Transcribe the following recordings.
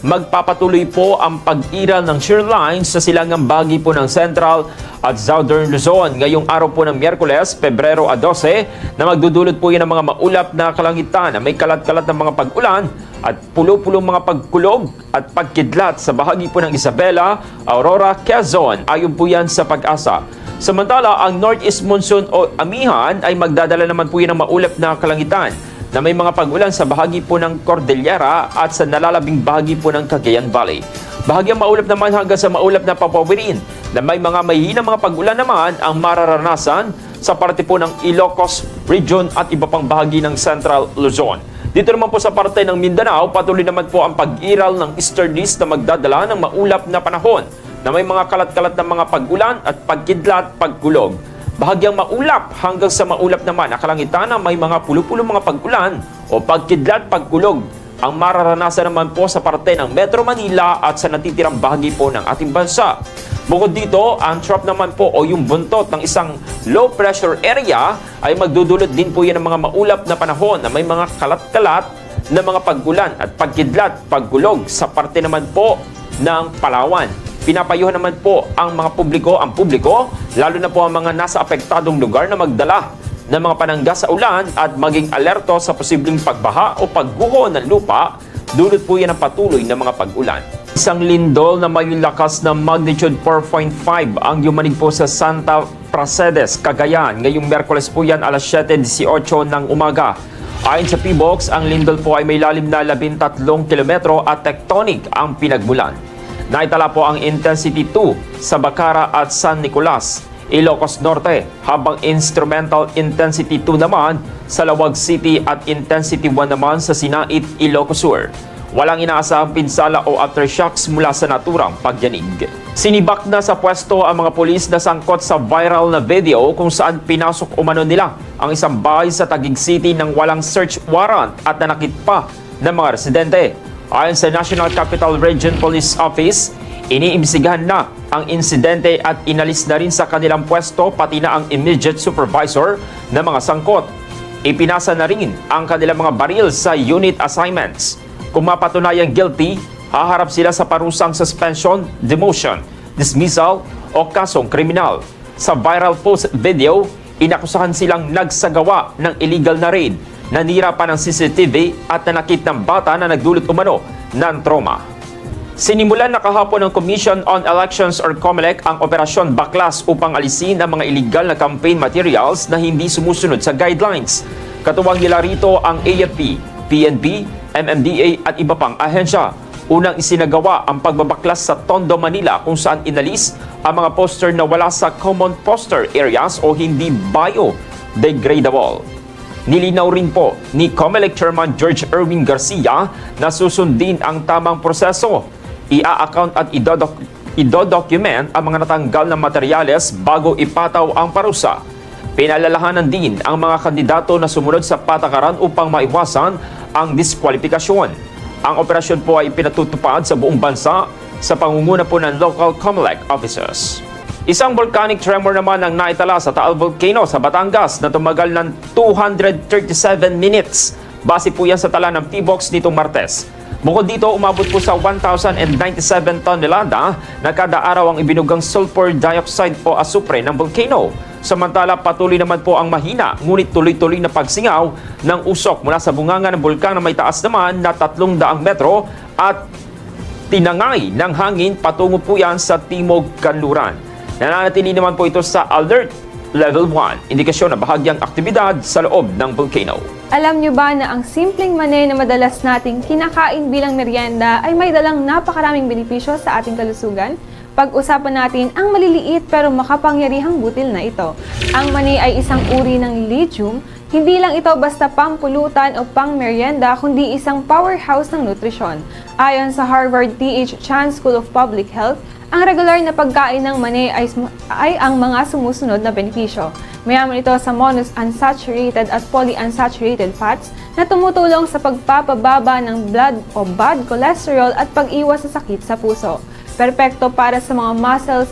Magpapatuloy po ang pag-iral ng shear lines sa silangang bahagi po ng Central at Southern Luzon ngayong araw po ng Miyerkules, Pebrero 12 na magdudulot po yan ng mga maulap na kalangitan na may kalat-kalat ng mga pag-ulan at pulo-pulong mga pagkulog at pagkidlat sa bahagi po ng Isabela, Aurora, Quezon. Ayon po yan sa Pag-asa. Samantala, ang Northeast Monsoon o Amihan ay magdadala naman po yan ng maulap na kalangitan na may mga pag-ulan sa bahagi po ng Cordillera at sa nalalabing bahagi po ng Cagayan Valley. Bahagyang maulap naman hanggang sa maulap na papawirin na may mga mahihinang mga pag-ulan naman ang mararanasan sa parte po ng Ilocos Region at iba pang bahagi ng Central Luzon. Dito naman po sa parte ng Mindanao, patuloy naman po ang pag-iral ng easterlies na magdadala ng maulap na panahon na may mga kalat-kalat na mga pag-ulan at pagkidlat, pagkulog. Bahagyang maulap hanggang sa maulap naman ang kalangitan na may mga pulo-pulo mga pag-ulan o pagkidlat, pagkulog ang mararanasan naman po sa parte ng Metro Manila at sa natitirang bahagi po ng ating bansa. Bukod dito, ang trough naman po o yung buntot ng isang low pressure area ay magdudulot din po yan ng mga maulap na panahon na may mga kalat-kalat na mga pag-ulan at pagkidlat, pagkulog sa parte naman po ng Palawan. Pinapayuhan naman po ang publiko, lalo na po ang mga nasa apektadong lugar na magdala ng mga panangga sa ulan at maging alerto sa posibleng pagbaha o pagguho ng lupa, dulot po yan ang patuloy na mga pag-ulan. Isang lindol na may lakas na magnitude 4.5 ang yumanig po sa Santa Pracedes, Cagayan. Ngayong Miyerkules po yan alas 7:18 ng umaga. Ayon sa PBOX, ang lindol po ay may lalim na 13 kilometro at tectonic ang pinagmulan. Naitala po ang Intensity 2 sa Bacara at San Nicolas, Ilocos Norte, habang Instrumental Intensity 2 naman sa Lawag City at Intensity 1 naman sa Sinait, Ilocos Sur. Walang inaasahang pinsala o aftershocks mula sa naturang pagyanig. Sinibak na sa pwesto ang mga pulis na sangkot sa viral na video kung saan pinasok umano nila ang isang bahay sa Taguig City nang walang search warrant at nanakit pa ng mga residente. Ayon sa National Capital Region Police Office, iniimbestigahan na ang insidente at inalis na rin sa kanilang pwesto pati na ang immediate supervisor ng mga sangkot. Ipinasa na rin ang kanilang mga baril sa unit assignments. Kung mapatunayang guilty, haharap sila sa parusang suspension, demotion, dismissal o kasong kriminal. Sa viral post video, inakusahan silang nagsagawa ng illegal na raid, nanira pa ng CCTV at nanakit ng bata na nagdulot umano ng trauma. Sinimulan na kahapon ng Commission on Elections or COMELEC ang Operasyon Baklas upang alisin ang mga illegal na campaign materials na hindi sumusunod sa guidelines. Katuwang nila rito ang AFP, PNP, MMDA at iba pang ahensya. Unang isinagawa ang pagbabaklas sa Tondo, Manila kung saan inalis ang mga poster na wala sa common poster areas o hindi biodegradable. Nilinaw rin po ni COMELEC Chairman George Erwin Garcia na susundin ang tamang proseso. Ia-account at idodocument ang mga natanggal na materyales bago ipataw ang parusa. Pinalalahanan din ang mga kandidato na sumunod sa patakaran upang maiwasan ang diskwalifikasyon. Ang operasyon po ay pinatutupad sa buong bansa sa pangunguna po ng local COMELEC officers. Isang volcanic tremor naman ang naitala sa Taal Volcano sa Batangas na tumagal ng 237 minutes. Base po yan sa tala ng PBOX nitong Martes. Bukod dito, umabot po sa 1,097 tonelada na kada araw ang ibinugang sulfur dioxide o asupre ng volcano. Samantala, patuloy naman po ang mahina, ngunit tuloy-tuloy na pagsingaw ng usok mula sa bunganga ng bulkan na may taas naman na 300 metro at tinangay ng hangin patungo po yan sa Timog Kanluran. Nananatili naman po ito sa Alert Level 1, indikasyon na bahagyang aktibidad sa loob ng volcano. Alam nyo ba na ang simpleng mani na madalas nating kinakain bilang merienda ay may dalang napakaraming benepisyo sa ating kalusugan? Pag-usapan natin ang maliliit pero makapangyarihang butil na ito. Ang mani ay isang uri ng legume. Hindi lang ito basta pampulutan o pang merienda, kundi isang powerhouse ng nutrisyon. Ayon sa Harvard T.H. Chan School of Public Health, ang regular na pagkain ng mani ay ang mga sumusunod na benepisyo. Mayaman ito sa monounsaturated at polyunsaturated fats na tumutulong sa pagpapababa ng blood o bad cholesterol at pag-iwas sa sakit sa puso. Perpekto para sa mga muscle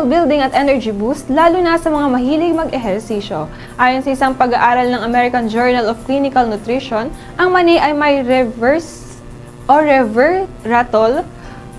building at energy boost, lalo na sa mga mahilig mag-ehersisyo. Ayon sa isang pag-aaral ng American Journal of Clinical Nutrition, ang mani ay may reverse o resveratrol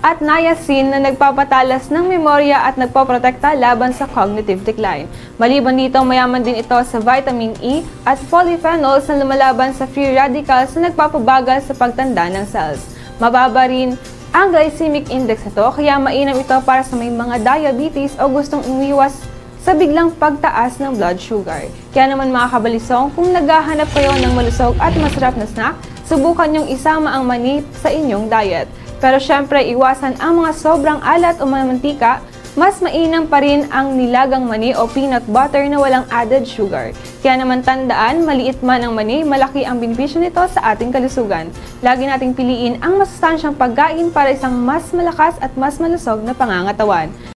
at niacin na nagpapatalas ng memorya at nagpoprotekta laban sa cognitive decline. Maliban dito, mayaman din ito sa vitamin E at polyphenols na lumalaban sa free radicals na nagpapabagal sa pagtanda ng cells. Mababa rin ang glycemic index nito, kaya mainam ito para sa may mga diabetes o gustong umiwas sa biglang pagtaas ng blood sugar. Kaya naman mga kabalisong, kung naghahanap kayo ng malusog at masarap na snack, subukan niyong isama ang mani sa inyong diet. Pero syempre, iwasan ang mga sobrang alat o mantika. Mas mainam pa rin ang nilagang mani o peanut butter na walang added sugar. Kaya naman tandaan, maliit man ang mani, malaki ang benepisyo nito sa ating kalusugan. Lagi nating piliin ang masustansyang pagkain para isang mas malakas at mas malusog na pangangatawan.